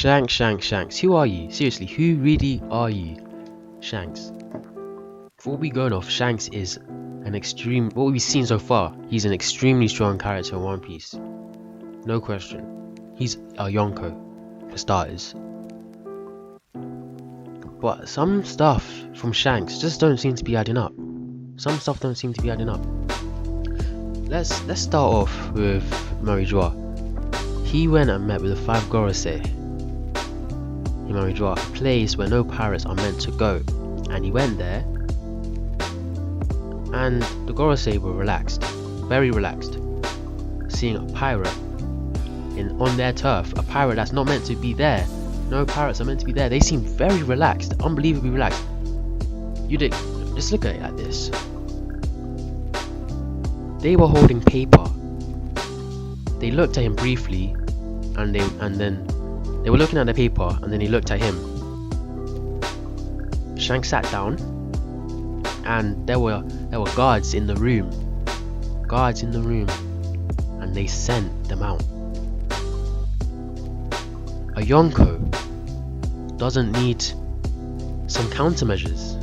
Shanks. Who are you? Seriously, who really are you? Shanks. Before we go off, Shanks is what we've seen so far, he's an extremely strong character in One Piece. No question. He's a Yonko, for starters. But some stuff from Shanks just don't seem to be adding up. Let's start off with Mariejois. He went and met with the 5 Gorosei in Mariejois, a place where no pirates are meant to go. And he went there, and the Gorosei were relaxed, very relaxed, seeing a pirate on their turf, a pirate that's not meant to be there. No pirates are meant to be there. They seem very relaxed, unbelievably relaxed. Just look at it like this. They were holding paper. They looked at him briefly, and then they were looking at the paper, and then he looked at him. Shanks sat down, and there were guards in the room, and they sent them out. A Yonko doesn't need some countermeasures.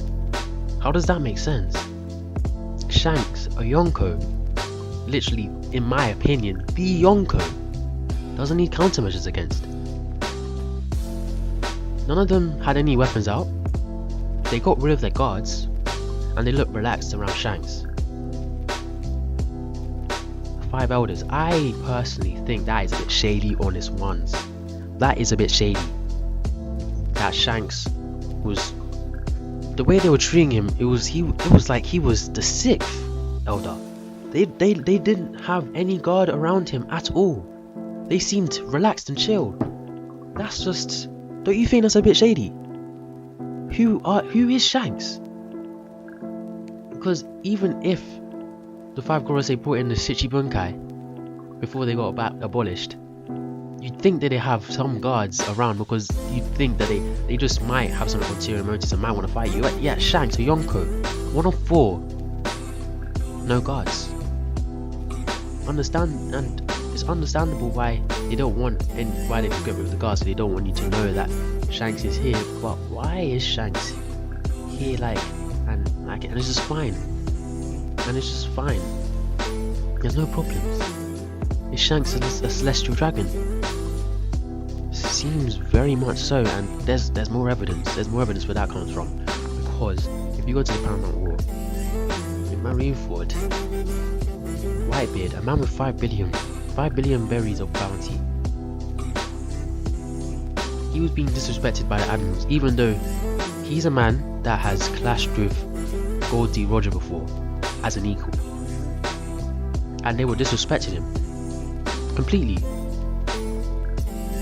How does that make sense? Shanks, a Yonko, literally, in my opinion, the Yonko, doesn't need countermeasures against. None of them had any weapons out. They got rid of their guards, and they looked relaxed around Shanks. 5 elders. I personally think that is a bit shady on its ones. That is a bit shady. That Shanks was, the way they were treating him, it was like he was the 6th elder. They didn't have any guard around him at all. They seemed relaxed and chilled. That's just, don't you think that's a bit shady? Who is Shanks? Because even if the 5 Gorosei brought in the Shichibunkai before they got abolished, you'd think that they have some guards around, because you'd think that they just might have some ulterior motives and might want to fight you. Yeah, Shanks, a Yonko, 1 of 4, no guards. And it's understandable why they don't want, and why they get rid of the guards, so they don't want you to know that Shanks is here. But why is Shanks here, and it's just fine, there's no problems. Is Shanks a celestial dragon? Seems very much so, and there's more evidence where that comes from. Because if you go to the Paramount War, in MarineFord, Whitebeard, a man with 5 billion berries of bounty, he was being disrespected by the admirals, even though he's a man that has clashed with Gold D. Roger before as an equal, and they were disrespecting him completely.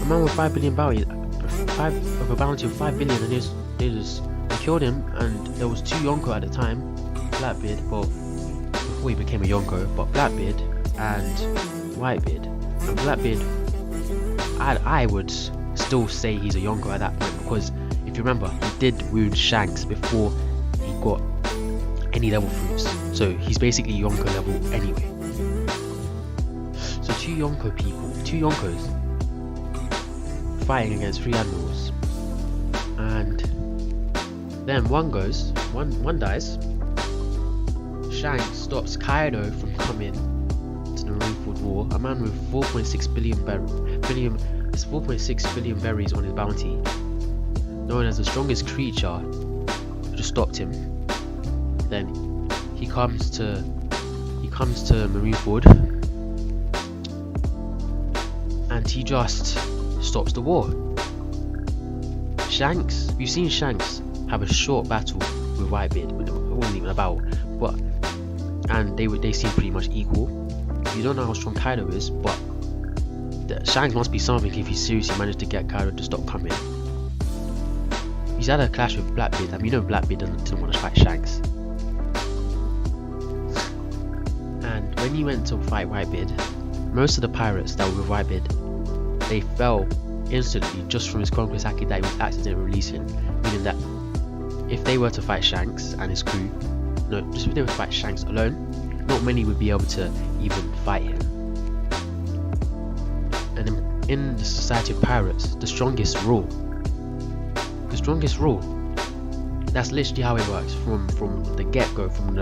A man with 5 billion bounty, a bounty of 5 billion, and they killed him. And there was 2 Yonko at the time, Blackbeard, well, before he became a Yonko, but Blackbeard and Whitebeard. And Blackbeard, I would still say he's a Yonko at that point, because if you remember, he did wound Shanks before he got any level fruits, so he's basically Yonko level anyway. So 2 Yonkos fighting against 3 admirals, and then one dies. Shanks stops Kaido from coming to the MarineFord War, a man with 4.6 billion berries on his bounty, known as the strongest creature, just stopped him. Then he comes to MarineFord, and he just stops the war. Shanks, we've seen Shanks have a short battle with Whitebeard. It wasn't even a battle, and they seem pretty much equal. You don't know how strong Kaido is, but Shanks must be something if he seriously managed to get Kaido to stop coming. He's had a clash with Blackbeard, and we know Blackbeard didn't want to fight Shanks. And when he went to fight Whitebeard, most of the pirates that were with Whitebeard, they fell instantly just from his conquest haki that he was accidentally releasing. Meaning that if they were to fight Shanks and his crew, just if they were to fight Shanks alone, not many would be able to even fight him. And then in the society of pirates, the strongest rule. The strongest rule. That's literally how it works from the get-go, from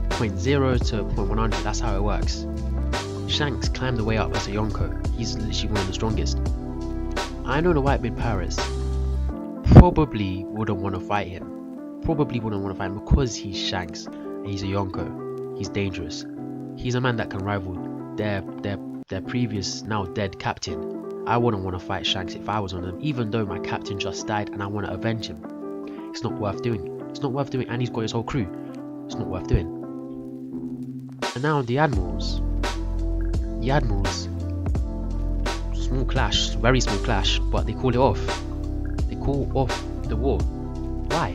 point 0 to point 100. That's how it works. Shanks climbed the way up as a Yonko. He's literally one of the strongest. I know the white-beard pirates probably wouldn't want to fight him. Because he's Shanks and he's a Yonko. He's dangerous. He's a man that can rival their previous, now dead captain. I wouldn't want to fight Shanks if I was on him, even though my captain just died and I want to avenge him. It's not worth doing. It's not worth doing, and he's got his whole crew. It's not worth doing. And now the admirals. The admirals. Small clash, very small clash, but they call it off. They call off the war. Why?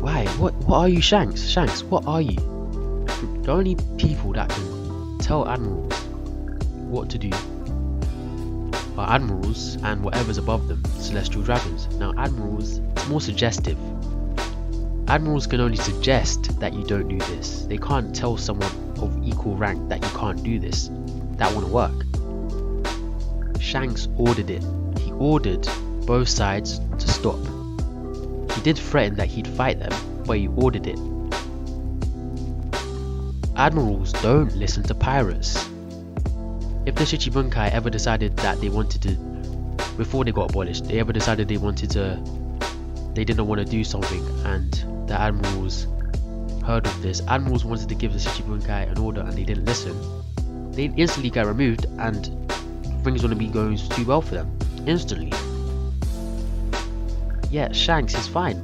Why? What are you, Shanks? Shanks, what are you? The only people that can tell admirals what to do are admirals and whatever's above them, celestial dragons. Now admirals, it's more suggestive. Admirals can only suggest that you don't do this. They can't tell someone of equal rank that you can't do this. That wouldn't work. Shanks ordered it. He ordered both sides to stop. He did threaten that he'd fight them, but he ordered it. Admirals don't listen to pirates. If the Shichibunkai ever decided that they wanted to, before they got abolished, they ever decided they didn't want to do something, and the admirals heard of this, admirals wanted to give the Shichibunkai an order and they didn't listen, they'd instantly get removed and things wouldn't be going too well for them. Instantly. Yeah, Shanks is fine,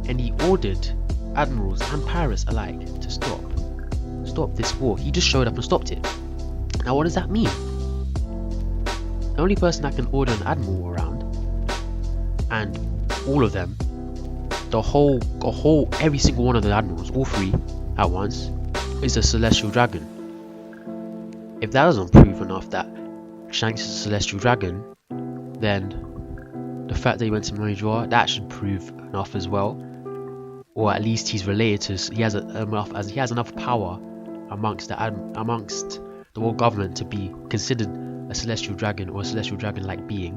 and he ordered admirals and pirates alike to stop this war. He just showed up and stopped it. Now what does that mean? The only person that can order an admiral around, and all of them, every single one of the admirals, all three at once, is a celestial dragon. If that doesn't prove enough that Shanks is a celestial dragon, then the fact that he went to Mariejois, that should prove enough as well. Or at least he's related to, he has enough power amongst the world government to be considered a celestial dragon or a celestial dragon-like being.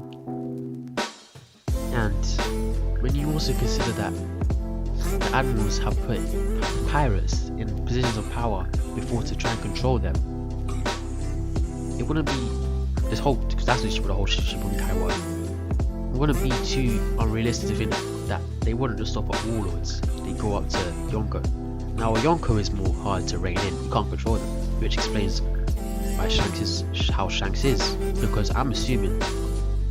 And when you also consider that the admirals have put pirates in positions of power before to try and control them, it wouldn't be this whole, because that's literally what the whole Shichibunkai was. It wouldn't be too unrealistic to think that they wouldn't just stop at warlords. They go up to Yonko. Now a Yonko is more hard to rein in. You can't control them, which explains why Shanks is how Shanks is, because I'm assuming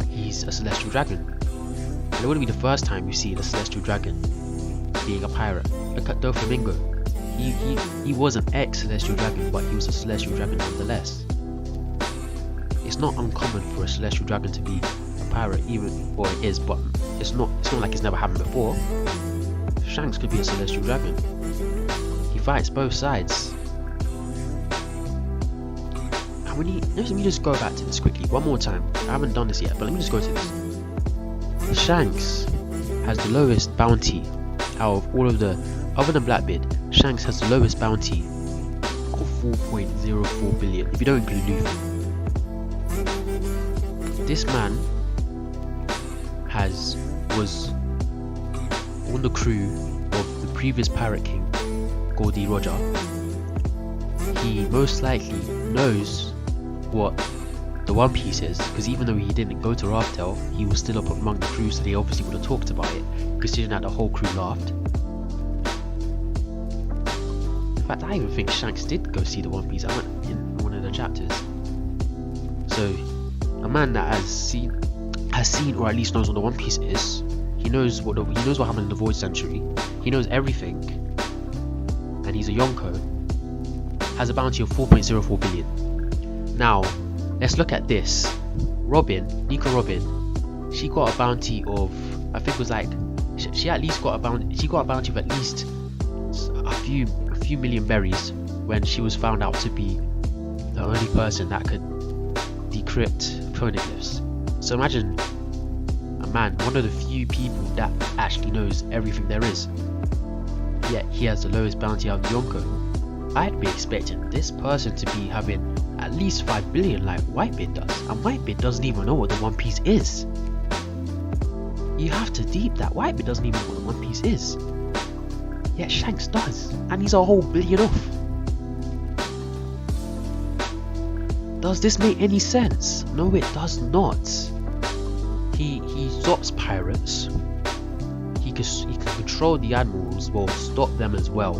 he's a celestial dragon. And it wouldn't be the first time you see a celestial dragon being a pirate. Look at Doflamingo. He was an ex-celestial dragon, but he was a celestial dragon nonetheless. It's not uncommon for a celestial dragon to be a pirate, even, or it is, but it's not like it's never happened before. Shanks could be a celestial dragon. He fights both sides. And let me just go back to this quickly one more time. I haven't done this yet, but let me just go to this. Shanks has the lowest bounty out of all of the, other than Blackbeard. Shanks has the lowest bounty of 4.04 billion, if you don't include Luffy. This man was on the crew of the previous pirate king, Goldie Roger. He most likely knows what the One Piece is, because even though he didn't go to Raftel, he was still up among the crew, so they obviously would have talked about it, considering that the whole crew laughed. In fact, I even think Shanks did go see the One Piece. I went in one of the chapters. So a man that has seen, or at least knows what the One Piece is. He knows what happened in the Void Century. He knows everything, and he's a Yonko. Has a bounty of 4.04 billion. Now, let's look at this. Nico Robin, she got a bounty of, I think it was like, she got a bounty of at least a few million berries when she was found out to be the only person that could decrypt phonoglyphs. So imagine a man, one of the few people that actually knows everything there is, yet he has the lowest bounty out of the Yonko. I'd be expecting this person to be having at least 5 billion like Whitebeard does, and Whitebeard doesn't even know what the One Piece is. You have to deep that Whitebeard doesn't even know what the One Piece is. Yet Shanks does, and he's a whole billion off. Does this make any sense? No, it does not. He stops pirates. He can control the admirals, well, stop them as well.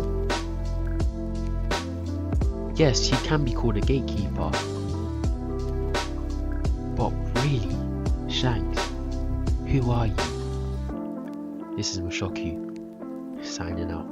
Yes, he can be called a gatekeeper. But really, Shanks, who are you? This is Mushoku, signing out.